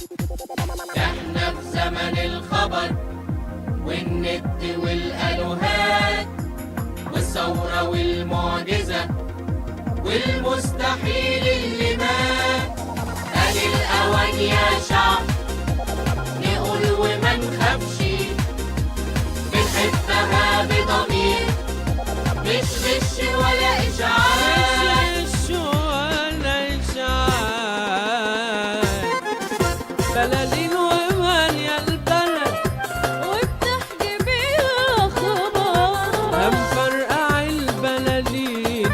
احنا في زمن الخبر والنت والالوهات والثورة والمعجزة والمستحيل اللي مات. قال الأوان يا شعب نقول وما نخافش، بنحبها بضمير مش غش ولا إشعاع. بلالين ومالية البلد وبتحكي بيها خبر، هنفرقع البلالين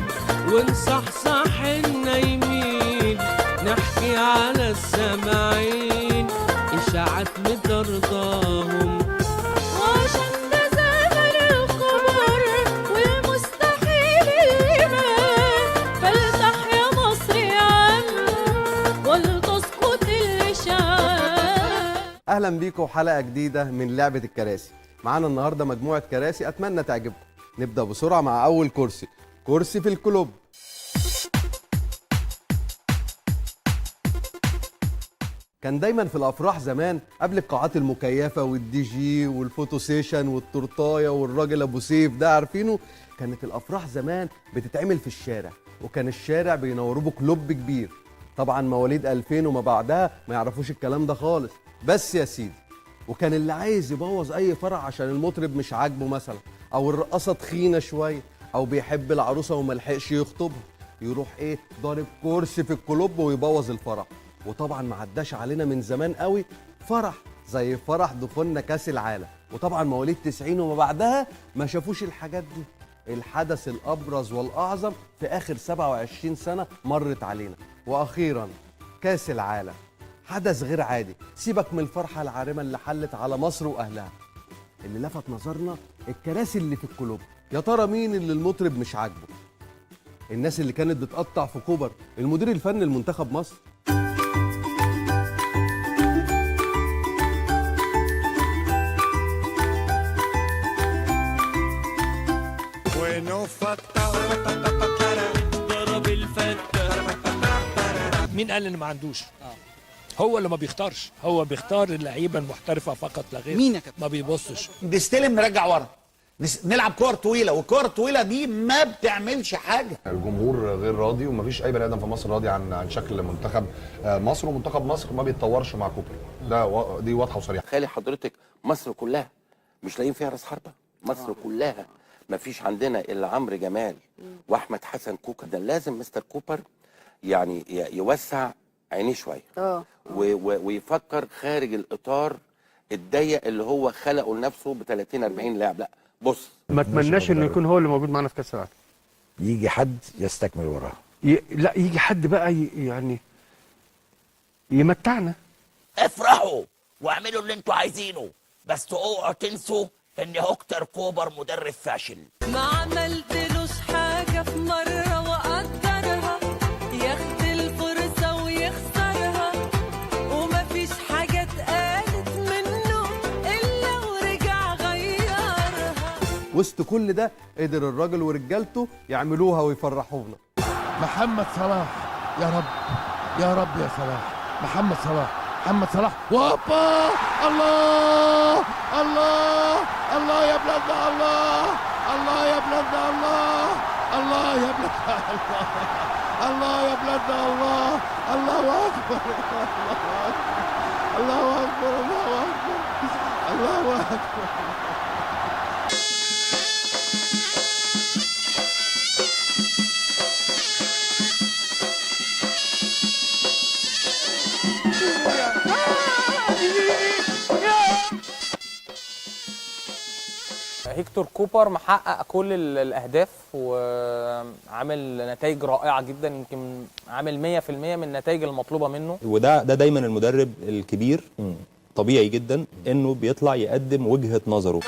ونصحصح النايمين، نحكي على السامعين إشاعات مترضاهم. وعشان ده زمن الخبر والمستحيل يبان، فلتحيا مصر يا عم ولتسقط الإشاعات. اهلا بيكم حلقه جديده من لعبه الكراسي. معانا النهارده مجموعه كراسي اتمنى تعجبكم. نبدا بسرعه مع اول كرسي، كرسي في الكلوب. كان دايما في الافراح زمان قبل القاعات المكيفه والدي جي والفوتو سيشن والتورتايه والراجل ابو سيف ده عارفينه، كانت الافراح زمان بتتعمل في الشارع، وكان الشارع بينوروه بكلوب كبير. طبعا مواليد 2000 وما بعدها ما يعرفوش الكلام ده خالص. بس يا سيدي، وكان اللي عايز يبوظ اي فرح عشان المطرب مش عاجبه مثلا، او الرقاصه تخينه شويه، او بيحب العروسه وملحقش يخطبها، يروح ضارب كرسي في الكلوب ويبوظ الفرح. وطبعا ما عداش علينا من زمان قوي فرح زي فرح دخولنا كاس العالم، وطبعا مواليد 90 وما بعدها ما شافوش الحاجات دي. الحدث الابرز والاعظم في اخر 27 سنه مرت علينا، واخيرا كاس العالم. حدث غير عادي، سيبك من الفرحه العارمه اللي حلت على مصر واهلها. اللي لفت نظرنا الكراسي اللي في الكلوب. يا ترى مين اللي المطرب مش عاجبه؟ الناس اللي كانت بتقطع في كوبر المدير الفني لمنتخب مصر، ضرب الفتة. مين قال ان ما عندوش؟ هو اللي ما بيختارش، هو بيختار اللعيبه المحترفه فقط لا غير. مين يا كابتن؟ ما بيبصش، بيستلم نرجع ورا، نلعب كور طويله، والكور الطويله دي ما بتعملش حاجه. الجمهور غير راضي، ومفيش اي بني ادم في مصر راضي عن شكل منتخب مصر، ومنتخب مصر ما بيتطورش مع كوبر. دي واضحه وصريحه. خلي حضرتك مصر كلها مش لاقيين فيها راس حربه، مصر كلها ما فيش عندنا الا عمرو جمال واحمد حسن كوكا. ده لازم مستر كوبر يعني يوسع عينيه شويه ويفكر خارج الاطار الضيق اللي هو خلقه لنفسه ب 30 40 لاعب. لا بص، ما اتمناش انه يكون هو اللي موجود معانا في كاس العالم. يجي حد يستكمل وراه. لا يجي حد بقى يعني يمتعنا. افرحوا واعملوا اللي انتوا عايزينه، بس اوعوا تنسوا ان هوكتر كوبر مدرب فاشل. ما عملتلوش حاجة في مرة وقدرها، ياخد الفرصة ويخسرها، ومفيش حاجة اتقالت منه إلا ورجع غيرها. وسط كل ده قدر الراجل ورجالته يعملوها ويفرحونا. محمد صلاح، يا رب يا رب يا صلاح، محمد صلاح، محمد صلاح، وابا الله الله الله يا بلادنا، الله الله يا بلادنا، الله الله يا بلادنا، الله الله يا بلادنا، الله الله اكبر، الله اكبر، الله اكبر، الله اكبر. هيكتور كوبر محقق كل الأهداف وعامل نتائج رائعة جدا، يمكن عامل 100% من النتائج المطلوبة منه. وده دايما المدرب الكبير طبيعي جدا انه بيطلع يقدم وجهة نظره.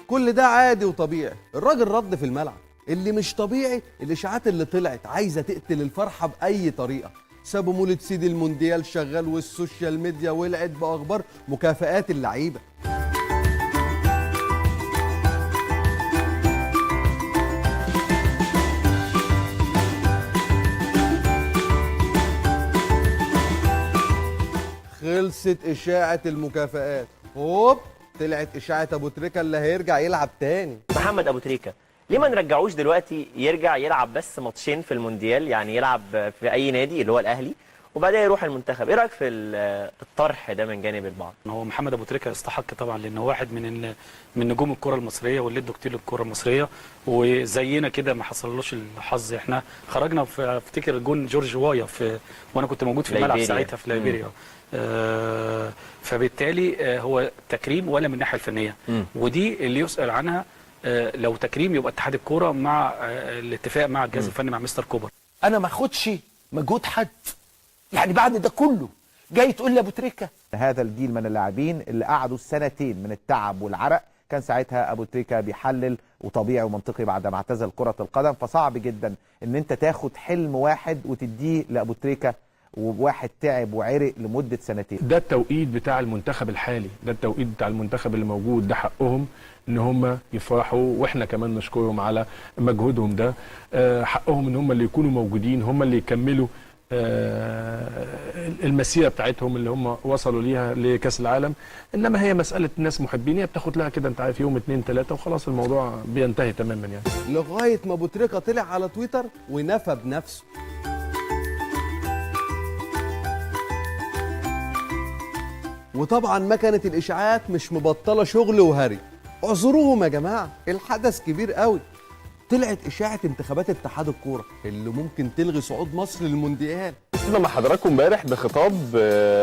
كل ده عادي وطبيعي. الراجل رد في الملعب. اللي مش طبيعي الاشاعات اللي طلعت عايزه تقتل الفرحه باي طريقه، سابوا مولد سيدي المونديال شغال والسوشيال ميديا ولعت باخبار مكافآت اللعيبه. خلصت اشاعه المكافآت، هوب طلعت اشاعه ابو تريكه اللي هيرجع يلعب تاني. محمد ابو تريكه ليه ما نرجعوش دلوقتي يرجع يلعب بس ماتشين في المونديال، يعني يلعب في اي نادي اللي هو الاهلي وبعدين يروح المنتخب؟ ايه رايك في الطرح ده من جانب البعض؟ هو محمد ابو تريكه يستحق طبعا، لانه واحد من نجوم الكره المصريه واللي ادوا كتير للكره المصريه، وزينا كده ما حصلوش الحظ. احنا خرجنا في افتكر جون جورج وايا وانا كنت موجود في الملعب ساعتها في ليبيريا. فبالتالي هو تكريم ولا من الناحيه الفنيه، ودي اللي يسأل عنها. لو تكريم يبقى اتحاد الكوره مع الاتفاق مع الجهاز الفني مع مستر كوبر. انا ما اخدش مجهود حد، يعني بعد ده كله جاي تقول لي ابو تريكه؟ هذا الجيل من اللاعبين اللي قعدوا سنتين من التعب والعرق، كان ساعتها ابو تريكه بيحلل، وطبيعي ومنطقي بعد ما اعتزل كره القدم. فصعب جدا ان انت تاخد حلم واحد وتديه لابو تريكه، وواحد تعب وعرق لمده سنتين. ده التوقيت بتاع المنتخب الحالي، ده التوقيت بتاع المنتخب اللي موجود، ده حقهم ان هم يفرحوا، واحنا كمان نشكرهم على مجهودهم ده. حقهم ان هم اللي يكونوا موجودين، هم اللي يكملوا المسيره بتاعتهم اللي هم وصلوا ليها لكاس العالم. انما هي مساله ناس محبين، هي بتاخد لها كده انت عارف يوم 2 3 وخلاص الموضوع بينتهي تماما يعني. لغايه ما ابو تريكه طلع على تويتر ونفى بنفسه. وطبعا ما كانت الاشاعات مش مبطله شغل وهري. اعذروهم يا جماعه، الحدث كبير قوي. طلعت اشاعه انتخابات اتحاد الكوره اللي ممكن تلغي صعود مصر للمونديال. كنا مع حضراتكم امبارح بخطاب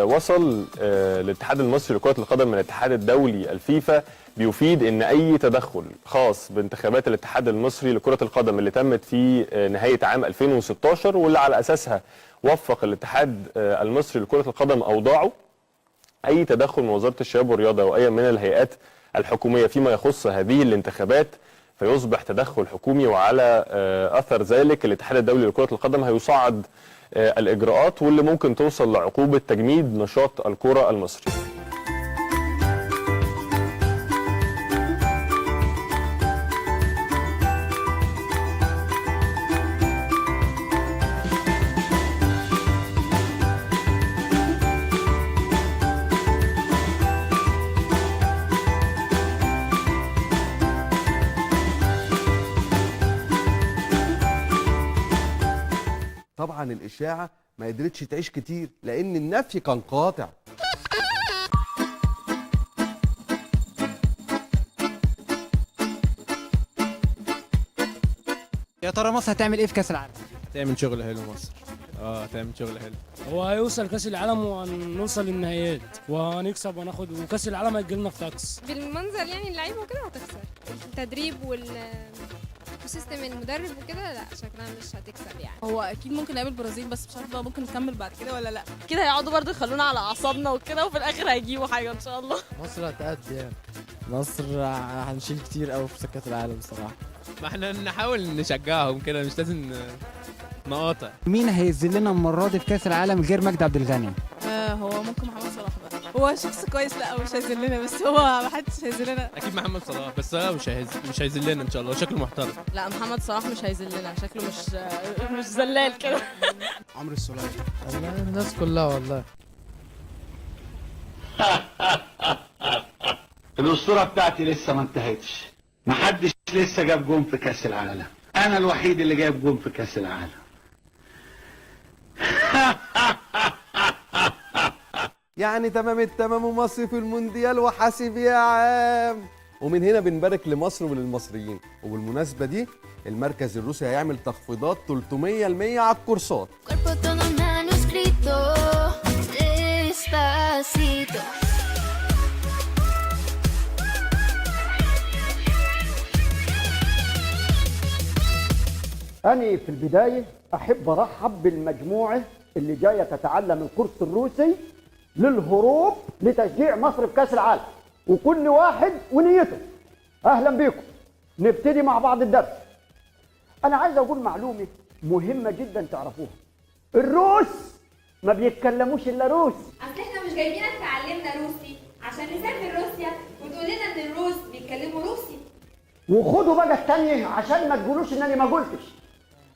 وصل الاتحاد المصري لكرة القدم من الاتحاد الدولي الفيفا، بيفيد ان اي تدخل خاص بانتخابات الاتحاد المصري لكرة القدم اللي تمت في نهاية عام 2016 واللي على اساسها وفق الاتحاد المصري لكرة القدم اوضاعه، اي تدخل من وزارة الشباب والرياضة او اي من الهيئات الحكومية فيما يخص هذه الانتخابات فيصبح تدخل حكومي، وعلى اثر ذلك الاتحاد الدولي لكرة القدم هيصعد الإجراءات واللي ممكن توصل لعقوبة تجميد نشاط الكرة المصري. طبعا الاشاعه ما قدرتش تعيش كتير لان النفي كان قاطع. يا ترى مصر هتعمل ايه في كاس العالم؟ تعمل شغل حلو مصر. هتعمل شغل حلو. هو هيوصل كاس العالم وهنوصل للنهائيات وهنكسب وناخد، وكاس العالم هيجي لنا في طقس. بالمنظر يعني اللعيبه وكده هتخسر. التدريب وسيستم المدرب وكده لا شكلها مش هتكسب يعني. هو اكيد ممكن نقابل البرازيل، بس مش عارفه ممكن نكمل بعد كده ولا لا. كده هيقعدوا برضه يخلونا على اعصابنا وكده، وفي الاخر هيجيبوا حاجه ان شاء الله. مصر هتأدي يعني. مصر هنشيل كتير قوي في كاس العالم الصراحه. ما احنا نحاول نشجعهم كده، مش لازم نقاطع. مين هينزل لنا المره دي في كاس العالم غير مجدي عبد الغني؟ هو ممكن محمد صلاح بقى. هو شخص كويس، لا مش هينزل لنا، بس هو ما حدش هينزل لنا. اكيد محمد صلاح، بس هو مش هينزل لنا ان شاء الله، شكله محترم. لا محمد صلاح مش هينزل لنا، شكله مش زلال كده. عمرو السولية. والله الناس كلها والله. الاسطوره بتاعتي لسه ما انتهتش، محدش لسه جاب جون في كاس العالم، انا الوحيد اللي جايب جون في كاس العالم. يعني تمام التمام ومصر في المونديال وحاسب يا عام. ومن هنا بنبارك لمصر وللمصريين. وبالمناسبه دي المركز الروسي هيعمل تخفيضات 300% على الكورسات. أنا في البداية أحب أرحب بالمجموعة اللي جاية تتعلم الكورس الروسي للهروب لتشجيع مصر في كأس العالم، وكل واحد ونيته. أهلا بيكم، نبتدي مع بعض الدرس. أنا عايز أقول معلومة مهمة جدا تعرفوها. الروس ما بيتكلموش الا روسي. اصل احنا مش جايبينك تعلمنا روسي عشان نسافر روسيا وتقول لنا ان الروس بيتكلموا روسي. وخدوا بقى التانية عشان ما تقولوش انني ما قلتش.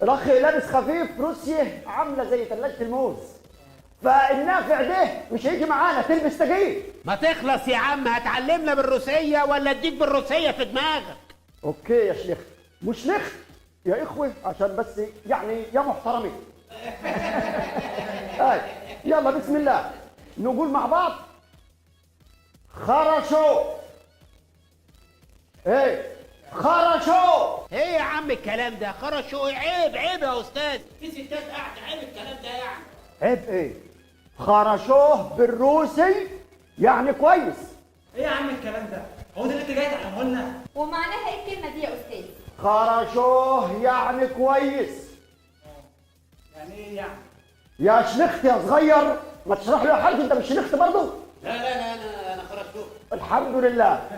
الاخ لابس خفيف روسيا عامله زي ثلاجه الموز، فالنافع ده مش هيجي معانا تلبس تقيل. ما تخلص يا عم، هتعلمنا بالروسيه ولا اديك بالروسيه في دماغك؟ اوكي يا شيخ، مش لخ يا اخوه عشان بس يعني يا محترمين. يلا بسم الله نقول مع بعض خرشو. خرشو. ايه يا عم الكلام ده؟ خرشو عيب يا استاذ، في ستات قاعده، عيب الكلام ده يعني. عيب ايه؟ خرشوه بالروسي يعني كويس. ايه يا عم الكلام ده؟ هو ده اللي انت جاي تعلمه لنا؟ ومعناها ايه الكلمه دي يا استاذ؟ خرشوه يعني كويس. يعني ايه يعني؟ يا شلخت يا صغير، ما تشرح له يا حاج، انت مش شلخت برضه؟ لا انا خرشوه. الحمد لله.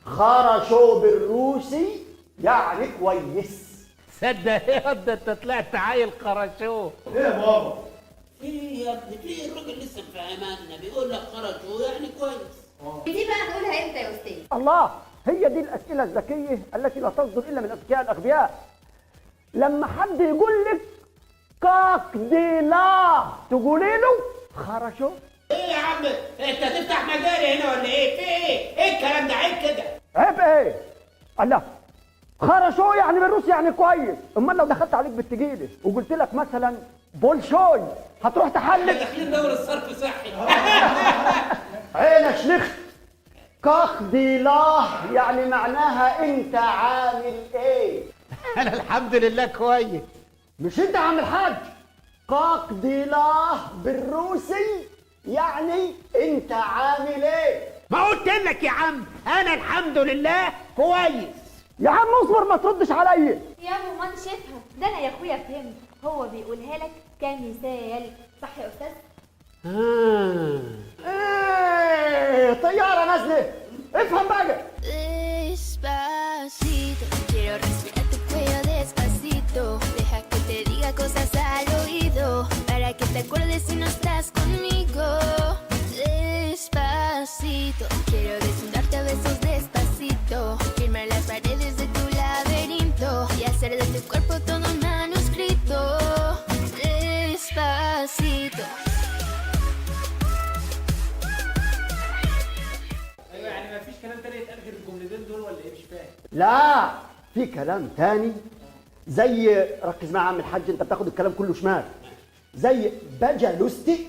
خرشوه بالروسي يعني كويس. صدق ايه ده، انت طلعت عيل خرشوه. ايه يا بابا؟ في يا ابني، في الراجل لسه مفهمنا بيقول لك خرشوه يعني كويس. دي بقى نقولها امتى يا استاذ؟ الله، هي دي الاسئله الذكيه التي لا تصدر الا من اذكياء الاغبياء. لما حد يقول لك كاك دي لا تقولي له خرشو. ايه يا عم انت هتفتح مجاري هنا ولا ايه؟ في ايه الكلام ده؟ عيب كده. عيب ايه؟ الله، خرشو يعني بالروسي يعني كويس. امال لو دخلت عليك بالتقيله وقلت لك مثلا بولشوي هتروح تحلل؟ داخلين دورة صرف صحي. عينك شلخت. كاخ دي لا يعني معناها انت عامل ايه؟ انا الحمد لله كويس. مش انت عم الحاج؟ كاك دي لا بالروسي يعني انت عامل ايه؟ ما قلت لك يا عم انا الحمد لله كويس. يا عم اصبر ما تردش عليا. يا ابو ما نشفها، ده انا يا اخويا فهمت، هو بيقولها لك كمثال، صح يا استاذ؟ ايه طياره نازله، افهم بقى. Despacito, quiero respirar tu cuello despacito. Deja que te diga cosas al oído, para que te acuerdes si no estás conmigo. Despacito, quiero desnudarte a besos despacito, firmar las paredes de tu laberinto y hacer de tu cuerpo todo un manuscrito. Despacito. يعني مفيش كلام تاني يتقال غير الجملتين دول ولا ايه؟ مش فاهم. لا، في كلام تاني زي، ركز معايا يا عم الحاج، انت بتاخد الكلام كله شمال، زي بجالوستي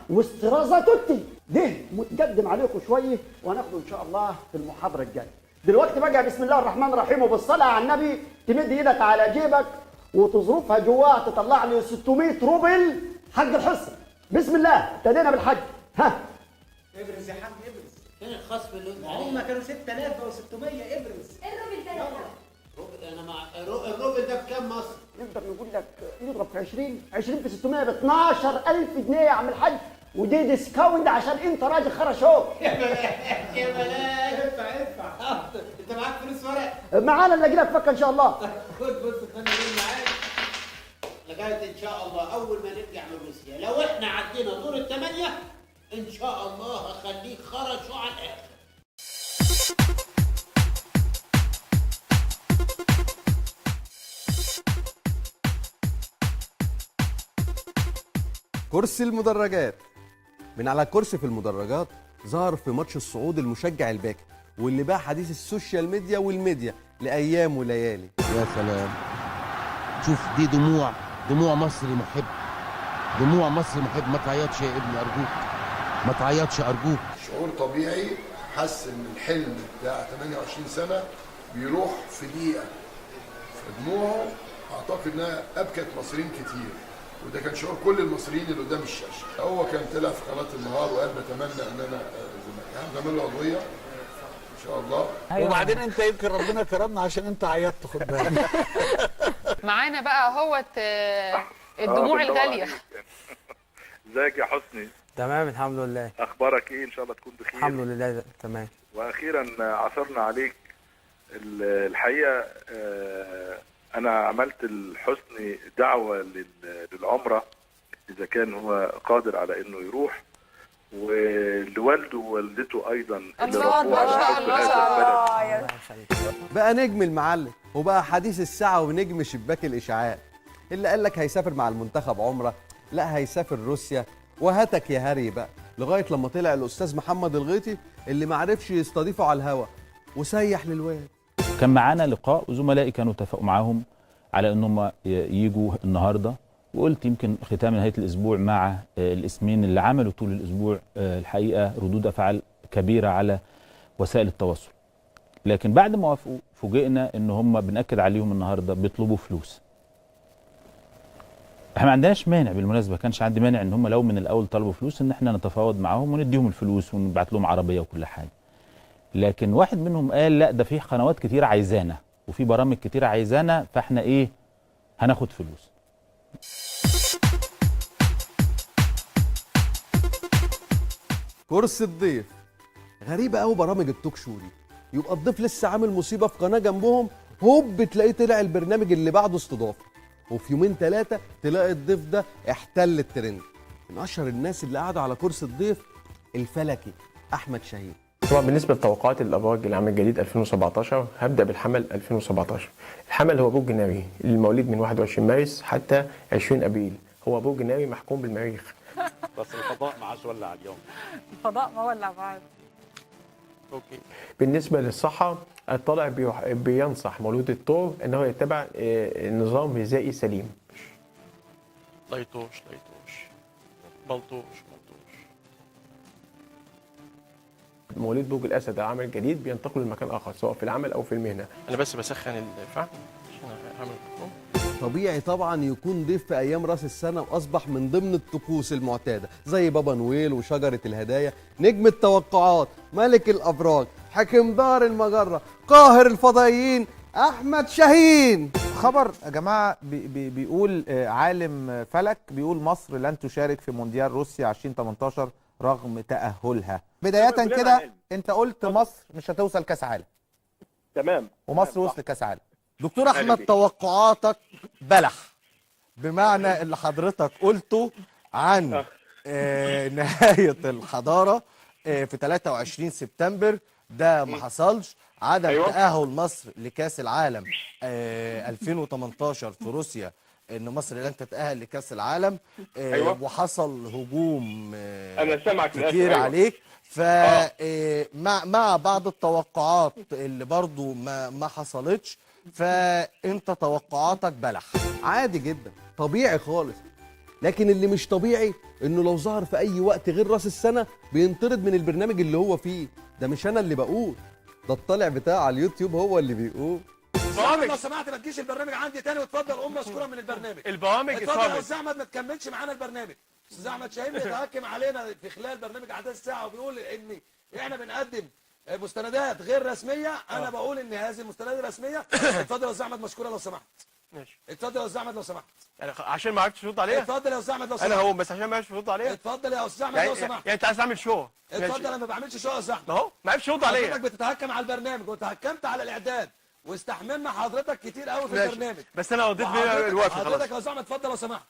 واسترازاتوتي. ده متقدم عليكم شويه وهناخده ان شاء الله في المحاضره الجايه. دلوقتي بقى بسم الله الرحمن الرحيم وبالصلاه على النبي تمد ايدك على جيبك وتظروفها جواه تطلع لي 600 روبل حق الحصه. بسم الله، ابتدينا بالحج. ها ابرز يا حاج ابرز. فين الخصم اللي قلنا عليه؟ هم كانوا 6600. ابرز. ايه الروبل ده يا حاج؟ انا مع الروبل ده بكام مصر؟ نقدر نقول لك نضرب في 20 في 600 ب 12000 جنيه يا عم الحاج، ودي ديسكاونت عشان انت راجل خرشوك. يا بلاش. ادفع. انت معاك فلوس ورق؟ معانا نلاقي لك فكه ان شاء الله. خد بص خلينا نقول معاك لغايه ان شاء الله اول ما نرجع من روسيا، لو احنا عدينا دور الثمانيه ان شاء الله هخليك خرشو على الاخر. كرسي المدرجات. من على كرسي في المدرجات ظهر في ماتش الصعود المشجع الباكر واللي بقى حديث السوشيال ميديا والميديا لايام وليالي. يا سلام، شوف دي دموع مصري محب، دموع مصري محب. ما تعيطش يا ابني ارجوك، ما تعيطش ارجوك. شعور طبيعي، حس ان الحلم بتاع 28 سنه بيروح في دقيقه، فدموعه اعتقد انها ابكت مصريين كتير، وده كان شعور كل المصريين اللي قدام الشاشه. هو كان طلع في قناه النهار وقال بتمنى ان انا هنعمل له قضيه ان شاء الله. وبعدين انت يمكن ربنا كرمنا عشان انت عيطت، خد بالك. معانا بقى اهوت الدموع الغاليه. ازيك يا حسني؟ تمام الحمد لله. اخبارك ايه؟ ان شاء الله تكون بخير. الحمد لله تمام. واخيرا عثرنا عليك. الحقيقه انا عملت لحسني دعوه للعمره اذا كان هو قادر على انه يروح، ولوالده ووالدته ايضا اللي ربوه على حب هذا البلد. بقى نجم المعلم وبقى حديث الساعه ونجم شباك الاشاعات. اللي قال لك هيسافر مع المنتخب عمره، لا هيسافر روسيا، وهاتك يا هاري بقى، لغايه لما طلع الاستاذ محمد الغيطي اللي ما عرفش يستضيفه على الهوا وسيح للواد. كان معانا لقاء وزملائي كانوا اتفقوا معاهم على انهم يجوا النهارده، وقلت يمكن ختام نهايه الاسبوع مع الاسمين اللي عملوا طول الاسبوع الحقيقه ردود افعال كبيره على وسائل التواصل. لكن بعد ما وافقوا فوجئنا ان هم بنأكد عليهم النهارده بيطلبوا فلوس. احنا ما عندناش مانع، بالمناسبه كانش عندي مانع ان هم لو من الاول طلبوا فلوس ان احنا نتفاوض معاهم ونديهم الفلوس ونبعت لهم عربيه وكل حاجه. لكن واحد منهم قال لا ده في قنوات كتير عايزانا وفي برامج كتير عايزانا، فاحنا ايه هناخد فلوس. كرسي الضيف غريبه قوي برامج التوك شو دي، يبقى الضيف لسه عامل مصيبه في قناه جنبهم، هوب تلاقيه طلع البرنامج اللي بعده استضافه، وفي يومين ثلاثه تلاقي الضيف ده احتل الترند. من اشهر الناس اللي قعدوا على كرسي الضيف الفلكي احمد شاهين. طبعا بالنسبه لتوقعات الابراج العام الجديد 2017 هبدا بالحمل 2017. الحمل هو برج ناري المواليد من 21 مارس حتى 20 ابريل، هو برج ناري محكوم بالمريخ. بس الفضاء ما عادش ولع اليوم. الفضاء ما ولع بعد. اوكي. بالنسبه للصحه الطالع بينصح مولود الثور ان هو يتبع نظام غذائي سليم. ليطوش بلطوش. مواليد برج الاسد العام الجديد بينتقلوا لمكان اخر سواء في العمل او في المهنه. انا بس بسخن الفحم عشان اعمل طبيعي طبعا يكون ضيف في ايام راس السنه، واصبح من ضمن الطقوس المعتاده زي بابا نويل وشجره الهدايا، نجم التوقعات، ملك الابراج، حكم دار المجره، قاهر الفضائيين احمد شاهين. خبر يا جماعه بيقول عالم فلك بيقول مصر لن تشارك في مونديال روسيا 2018 رغم تأهلها. بداية كده انت قلت مصر مش هتوصل كاس عالم. تمام. ومصر وصلت كاس عالم. دكتور احمد توقعاتك بلح، بمعنى اللي حضرتك قلته عن نهاية الحضارة في 23 سبتمبر ده ما حصلش. عدم تأهل مصر لكاس العالم 2018 في روسيا، ان مصر لن تتأهل لكاس العالم. وحصل هجوم انا سامعك كتير عليك. مع بعض التوقعات اللي برضو ما حصلتش، فانت توقعاتك بلح. عادي جدا، طبيعي خالص. لكن اللي مش طبيعي انه لو ظهر في اي وقت غير راس السنه بينطرد من البرنامج اللي هو فيه. ده مش انا اللي بقول، ده الطالع بتاعه على اليوتيوب هو اللي بيقول. لو سمحت ما تجيش البرنامج عندي تاني، وتفضل مشكوره من البرنامج. البرامج اتفضل يا استاذ احمد ما تكملش معانا البرنامج. استاذ احمد شاهين بيتحكم علينا في خلال برنامج احداث الساعه وبيقول ان احنا بنقدم مستندات غير رسميه. انا بقول ان هذه المستندات رسميه. اتفضل يا استاذ احمد مشكوره لو سمحت. ماشي. اتفضل يا استاذ احمد لو سمحت. يعني عشان ما عرفتش ترد عليها؟ اتفضل يا استاذ احمد لو سمحت. انا هو بس عشان ما عرفتش ترد عليها؟ اتفضل يا استاذ احمد لو سمحت. يعني انت عايز تعمل شو؟ اتفضل. انا ما بعملش شو يا استاذ احمد. اهو ما عرفتش ترد عليا. حضرتك بتتهكم على البرنامج وتهكمت على الاعداد واستحملنا حضرتك كتير قوي في البرنامج. بس انا رديت بيه الوقت خلاص. حضرتك يا استاذ احمد اتفضل لو سمحت.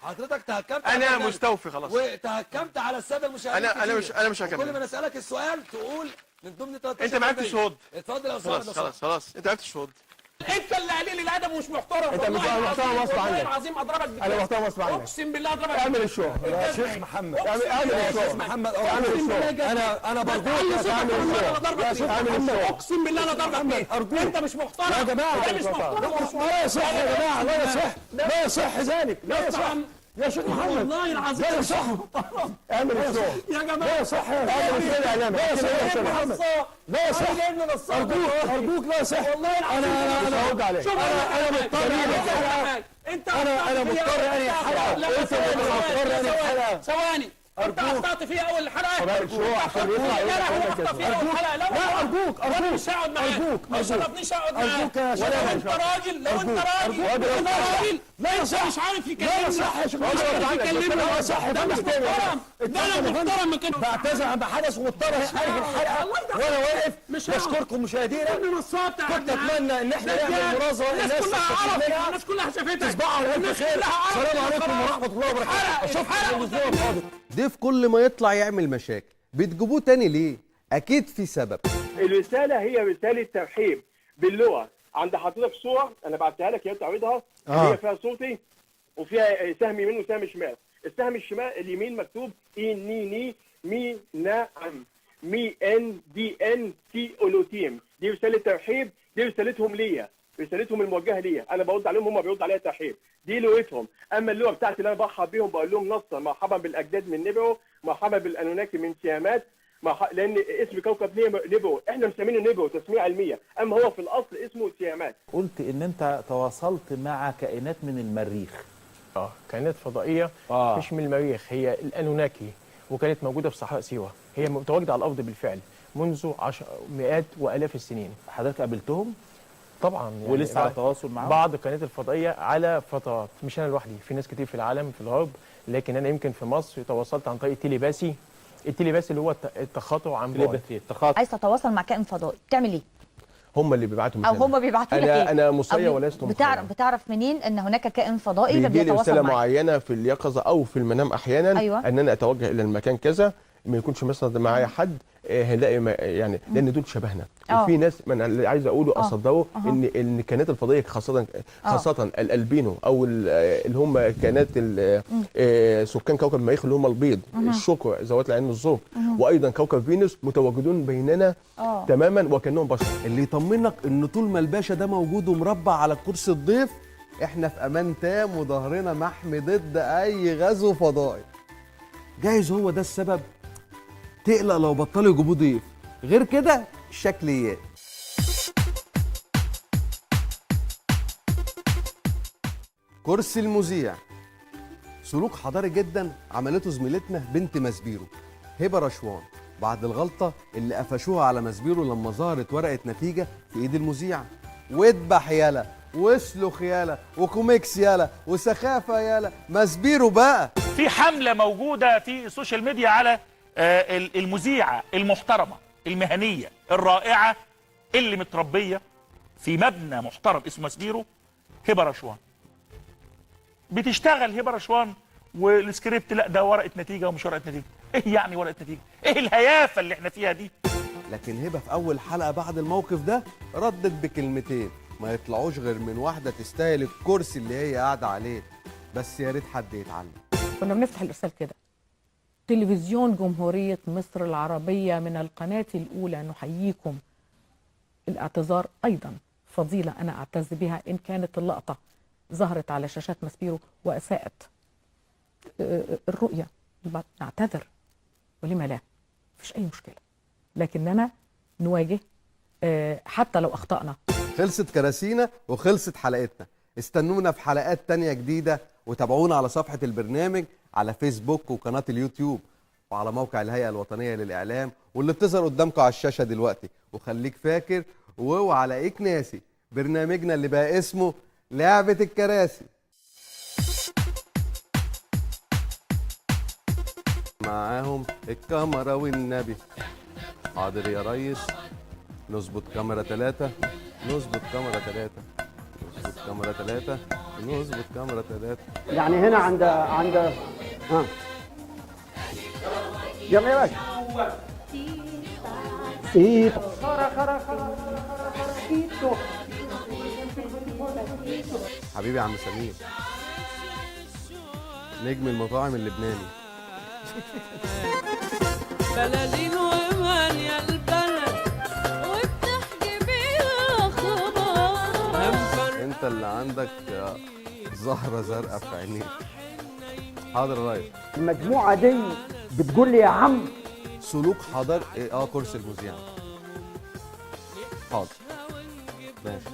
حضرتك تهكمت انا مستوفي خلاص. وتهكمت على الساده المشاهدين. انا مش هكمل. كل ما نسالك السؤال تقول من ضمن 13. انت ما عرفتش ترد. اتفضل يا استاذ احمد. خلاص انت ما عرفتش ترد. انت اللي قليل الادب ومش محترم. انت مش محترم غصب عنك. العظيم اضربك بالكلام. انا محترم غصب عنك. اقسم بالله اضربك. اعمل الشو يا شيخ محمد. اعمل الشو محمد. اعمل الشو. انا برجوك اعمل الشو. يا شيخ محمد اقسم بالله انا ضربك فيه. انت مش محترم يا جماعه. انت مش محترم. لا يصح يا جماعه، لا يصح، لا يصح ذلك، لا يصح يا شيخ محمد. والله العظيم لا يصح. اعمل الشو يا جماعه. لا يصح. اعمل الشو يا اعلام. لا يصح يا محمد. لا يصح. ارجوك لا يصح. والله العظيم انا هرد عليك. انا مضطر انت انا مضطر اني الحلقه. انت اللي مضطر اني الحلقه. ثواني انت اخطأت فيها اول حلقه. عشان يطلع لا ارجوك انا مش هقعد معاك، ما شرفنيش اقعد معاك. لو انت راجل لا انت مش عارف يكلمني. لا صح ده محترم، ده انا محترم. ما كان بعتذر عن حدث واضطر انهي الحلقه وانا واقف. بشكركم مشاهدينا. كنت اتمنى ان احنا نعمل مناظره الناس كلها شافتها. تصبحوا على الف خير. السلام عليكم ورحمه الله وبركاته. اشوفكم الاسبوع القادم. ضيف كل ما يطلع يعمل مشاكل، بتجيبوه تاني ليه؟ اكيد في سبب. الرساله هي رساله ترحيب باللغه. عند حضرتك صوره انا بعتها لك يا تعرضها. هي فيها صوتي وفيها سهم يمين وسهم شمال. السهم الشمال اليمين مكتوب ني مي نعم مي ان دي ان تي اولوتيم. دي رساله ترحيب، دي رسالتهم ليا، رسالتهم الموجهه ليا. انا برد عليهم، هم بيردوا عليا ترحيب. دي لغتهم. اما اللغه بتاعتي اللي انا برحب بيهم بقول لهم نصا مرحبا بالاجداد من نبرو، مرحبا بالانوناكي من سيامات، لان اسم كوكب نبرو احنا مسمينه نبرو تسميه علميه، اما هو في الاصل اسمه سيامات. قلت ان انت تواصلت مع كائنات من المريخ. كائنات فضائيه مش من المريخ، هي الانوناكي، وكانت موجوده في صحراء سيوه. هي متواجده على الارض بالفعل منذ مئات والاف السنين. حضرتك قابلتهم؟ طبعا يعني ولسه على تواصل معاهم؟ بعض الكائنات الفضائيه على فترات، مش انا لوحدي، في ناس كتير في العالم في الغرب، لكن انا يمكن في مصر تواصلت عن طريق التليباسي اللي هو التخاطب عن بعد. عايز تتواصل مع كائن فضائي تعمل ايه؟ هم اللي بيبعتوا او هم بيبعتوا لك ايه؟ انا مصير ولست مخير. بتعرف منين ان هناك كائن فضائي ده بيتواصل بيتواصل معايا؟ معاك؟ معينه في اليقظه او في المنام احيانا. أيوة. ان انا اتوجه الى المكان كذا، ما يكونش مثلا معايا حد هنلاقي يعني لان دول شبهنا. وفي ناس من اللي عايز اقوله اصدقوا ان الكائنات الفضائيه خاصه الالبينو او اللي هم كائنات سكان كوكب المريخ اللي هم البيض، الشقر ذوات العين الزرق، وايضا كوكب فينوس متواجدون بيننا تماما وكانهم بشر. اللي يطمنك ان طول ما الباشا ده موجود ومربع على كرسي الضيف احنا في امان تام وظهرنا محمي ضد اي غزو فضائي. جايز هو ده السبب تقلق لو بطلوا يجيبوه ضيف، غير كده شكليات. كرسي المذيع، سلوك حضاري جدا عملته زميلتنا بنت ماسبيرو هبه رشوان بعد الغلطه اللي قفشوها على ماسبيرو لما ظهرت ورقه نتيجه في ايد المذيع. واذبح يالا واسلخ يالا وكوميكس يالا وسخافه يالا ماسبيرو بقى. في حمله موجوده في السوشيال ميديا على المذيعه المحترمه المهنيه الرائعه اللي متربيه في مبنى محترم اسمه ماسبيرو، هبه رشوان. بتشتغل هبه رشوان والسكريبت لا ده ورقه نتيجه ومش ورقه نتيجه. ايه يعني ورقه نتيجه؟ ايه الهيافه اللي احنا فيها دي؟ لكن هبه في اول حلقه بعد الموقف ده ردت بكلمتين ما يطلعوش غير من واحده تستاهل الكرسي اللي هي قاعده عليه، بس يا ريت حد يتعلم. كنا بنفتح الارسال كده: تلفزيون جمهورية مصر العربية من القناة الأولى نحييكم. الاعتذار أيضا فضيلة أنا أعتز بها إن كانت اللقطة ظهرت على شاشات ماسبيرو وأساءت الرؤية، نعتذر ولما لا، مفيش أي مشكلة، لكننا نواجه حتى لو أخطأنا. خلصت كراسينا وخلصت حلقتنا، استنونا في حلقات تانية جديدة وتابعونا على صفحة البرنامج على فيسبوك وقناة اليوتيوب وعلى موقع الهيئة الوطنية للإعلام واللي بتظهر قدامكم على الشاشة دلوقتي. وخليك فاكر واوعى الاقيك ناسي برنامجنا اللي بقى اسمه لعبة الكراسي. معاهم الكاميرا والنبي. حاضر يا ريس. نظبط كاميرا 3 نظبط كاميرا 3 نظبط كاميرا 3 نظبط كاميرا 3. يعني هنا عند جميل يا باشا. ايد حبيبي يا عم سمير نجم المطاعم اللبناني. بلالين وإيمان يا البلد وبتحكي بيها خبر. انت اللي عندك زهرة زرقاء في عينيك. حاضر يا ريس. المجموعة دي بتقول لي يا عم سلوك حضر كرسي المذيع. حاضر ماشي.